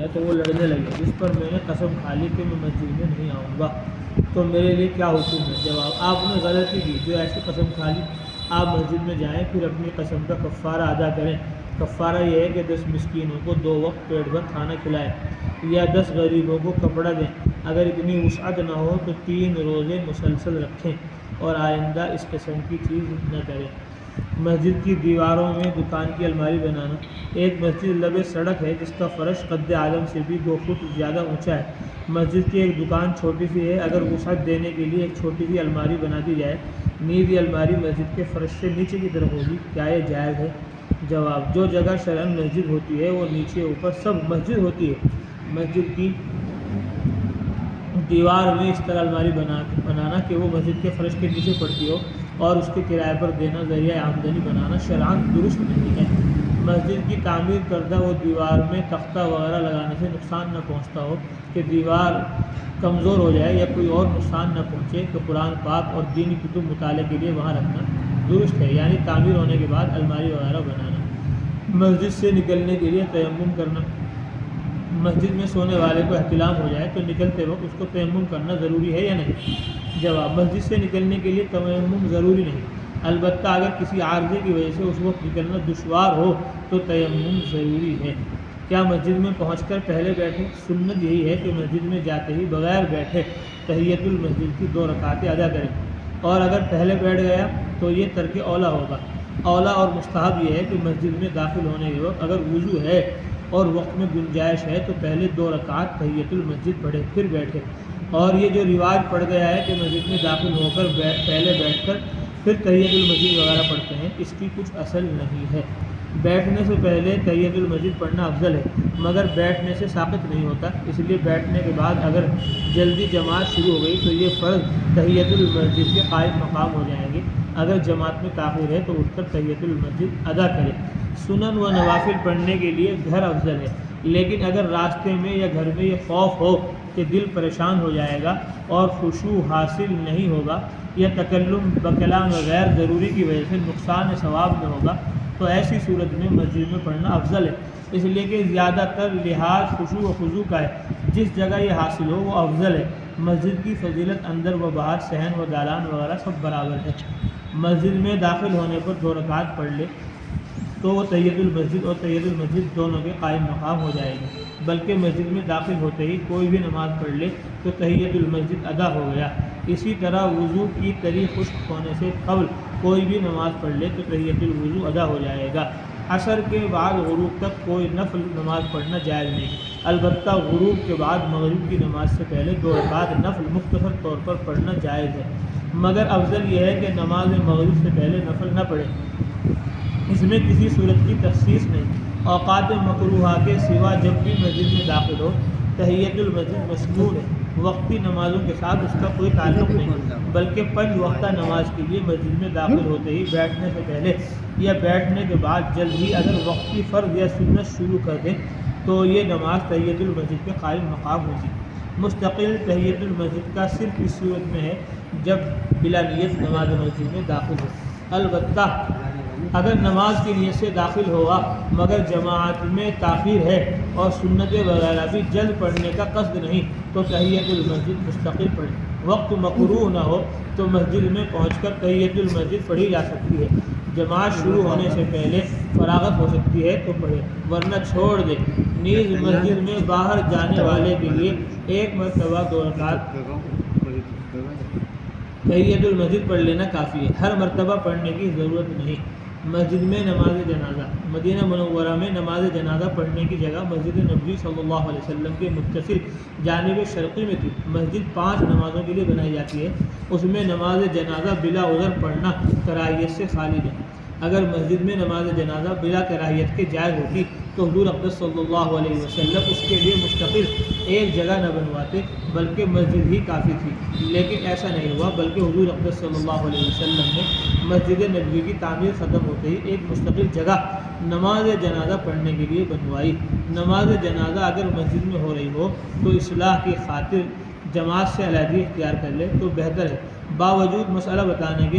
گیا تو وہ لڑنے لگے، جس پر میں نے قسم کھا لی کہ میں مسجد میں نہیں آؤں گا، تو میرے لیے کیا حکم ہے؟ جواب: آپ نے غلطی کی جو ایسی قسم کھا لی، آپ مسجد میں جائیں، پھر اپنی قسم کا کفارہ ادا کریں۔ کفارہ یہ ہے کہ 10 مسکینوں کو 2 وقت پیٹ بھر کھانا کھلائیں یا 10 غریبوں کو کپڑا دیں۔ اگر اتنی وسعت نہ ہو تو 3 روزے مسلسل رکھیں اور آئندہ اس قسم کی چیز نہ کریں۔ مسجد کی دیواروں میں دکان کی الماری بنانا۔ ایک مسجد لب سڑک ہے جس کا فرش قد آدم سے بھی 2 فٹ زیادہ اونچا ہے۔ مسجد کی ایک دکان چھوٹی سی ہے، اگر وسعت دینے کے لیے ایک چھوٹی سی الماری بنا دی جائے، نیز یہ الماری مسجد کے فرش سے نیچے کی طرف ہوگی، کیا یہ جائز ہے؟ جواب: جو جگہ شرعاً مسجد ہوتی ہے وہ نیچے اوپر سب مسجد ہوتی ہے۔ مسجد کی دیوار میں اس طرح الماری بنانا کہ وہ مسجد کے فرش کے نیچے پڑتی ہو اور اس کے کرائے پر دینا ذریعہ آمدنی بنانا شرعاً درست نہیں ہے۔ مسجد کی تعمیر کردہ وہ دیوار میں تختہ وغیرہ لگانے سے نقصان نہ پہنچتا ہو کہ دیوار کمزور ہو جائے یا کوئی اور نقصان نہ پہنچے کہ قرآن پاک اور دینی کتب مطالعے کے لیے وہاں رکھنا درست ہے، یعنی تعمیر ہونے کے بعد الماری وغیرہ بنانا۔ مسجد سے نکلنے کے لیے تیمم کرنا۔ مسجد میں سونے والے کو احتلام ہو جائے تو نکلتے وقت اس کو تیمم کرنا ضروری ہے یا نہیں؟ جواب: مسجد سے نکلنے کے لیے تیمم ضروری نہیں، البتہ اگر کسی عارضے کی وجہ سے اس وقت نکلنا دشوار ہو تو تیمم ضروری ہے۔ کیا مسجد میں پہنچ کر پہلے بیٹھے؟ سنت یہی ہے کہ مسجد میں جاتے ہی بغیر بیٹھے تحیۃ المسجد کی 2 رکعتیں ادا کریں، اور اگر پہلے بیٹھ گیا تو یہ ترک اولیٰ ہوگا۔ اولیٰ اور مستحب یہ ہے کہ مسجد میں داخل ہونے کے وقت اگر وضو ہے اور وقت میں گنجائش ہے تو پہلے 2 رکعت تحیۃ المسجد پڑھے پھر بیٹھے، اور یہ جو رواج پڑ گیا ہے کہ مسجد میں داخل ہو کر پہلے بیٹھ کر پھر تحیۃ المسجد وغیرہ پڑھتے ہیں، اس کی کچھ اصل نہیں ہے۔ بیٹھنے سے پہلے تحیۃ المسجد پڑھنا افضل ہے، مگر بیٹھنے سے ثابت نہیں ہوتا، اس لیے بیٹھنے کے بعد اگر جلدی جماعت شروع ہو گئی تو یہ فرض تحیۃ المسجد کے قائم مقام ہو جائیں گے۔ اگر جماعت میں تاخیر ہے تو اٹھ کر تحیۃ المسجد ادا کرے۔ سنن و نوافل پڑھنے کے لیے گھر افضل ہے، لیکن اگر راستے میں یا گھر میں یہ خوف ہو کہ دل پریشان ہو جائے گا اور خشوع حاصل نہیں ہوگا یا تکلم بکلام غیر ضروری کی وجہ سے نقصان ثواب میں ہوگا، تو ایسی صورت میں مسجد میں پڑھنا افضل ہے، اس لیے کہ زیادہ تر لحاظ خشوع و خضوع کا ہے۔ جس جگہ یہ حاصل ہو وہ افضل ہے۔ مسجد کی فضیلت اندر و باہر، صحن و دالان وغیرہ سب برابر ہے۔ مسجد میں داخل ہونے پر 2 رکعت پڑھ لے تو وہ تحیۃ المسجد اور تحیۃ المسجد دونوں کے قائم مقام ہو جائے گی، بلکہ مسجد میں داخل ہوتے ہی کوئی بھی نماز پڑھ لے تو تحیۃ المسجد ادا ہو گیا۔ اسی طرح وضو کی تری خشک ہونے سے قبل کوئی بھی نماز پڑھ لے تو تحیۃ الوضو ادا ہو جائے گا۔ عصر کے بعد غروب تک کوئی نفل نماز پڑھنا جائز نہیں، البتہ غروب کے بعد مغرب کی نماز سے پہلے 2 رکعت نفل مختصر طور پر پڑھنا جائز ہے، مگر افضل یہ ہے کہ نماز مغرب سے پہلے نفل نہ پڑھے، اس میں کسی صورت کی تخصیص نہیں۔ اوقات مکروہہ کے سوا جب بھی مسجد میں داخل ہو تحیۃ المسجد مسنون ہے، وقتی نمازوں کے ساتھ اس کا کوئی تعلق نہیں، بلکہ 5 وقتہ نماز کے لیے مسجد میں داخل ہوتے ہی بیٹھنے سے پہلے یا بیٹھنے کے بعد جلد ہی اگر وقتی فرض یا سنت شروع کر دیں تو یہ نماز تحیۃ المسجد کے قائم مقام ہوگی۔ مستقل تحیۃ المسجد کا صرف اس صورت میں ہے جب بلا نیت نماز مسجد میں داخل ہو، البتہ اگر نماز کی نیت سے داخل ہوگا مگر جماعت میں تاخیر ہے اور سنتیں وغیرہ بھی جلد پڑھنے کا قصد نہیں تو تحیۃ المسجد مستقل پڑھے۔ وقت مکروہ نہ ہو تو مسجد میں پہنچ کر تحیۃ المسجد پڑھی جا سکتی ہے، جماعت شروع ہونے سے پہلے فراغت ہو سکتی ہے تو پڑھے، ورنہ چھوڑ دے۔ نیز مسجد میں باہر جانے والے کے لیے 1 مرتبہ 2 رکعت تحیۃ المسجد پڑھ لینا کافی ہے، ہر مرتبہ پڑھنے کی ضرورت نہیں۔ مسجد میں نماز جنازہ۔ مدینہ منورہ میں نماز جنازہ پڑھنے کی جگہ مسجد نبوی صلی اللہ علیہ وسلم کے متصل جانب شرقی میں تھی۔ مسجد 5 نمازوں کے لیے بنائی جاتی ہے، اس میں نماز جنازہ بلا عذر پڑھنا کراہیت سے خالی نہیں۔ اگر مسجد میں نماز جنازہ بلا کراہیت کے جائز ہوتی تو حضور اقدس صلی اللہ علیہ وسلم اس کے لیے مستقل ایک جگہ نہ بنواتے بلکہ مسجد ہی کافی تھی، لیکن ایسا نہیں ہوا، بلکہ حضور اقدس صلی اللہ علیہ وسلم نے مسجد نبوی کی تعمیر ختم ہوتے ہی ایک مستقل جگہ نماز جنازہ پڑھنے کے لیے بنوائی۔ نماز جنازہ اگر مسجد میں ہو رہی ہو تو اصلاح کی خاطر جماعت سے علیحدگی اختیار کر لے تو بہتر ہے، باوجود مسئلہ بتانے کے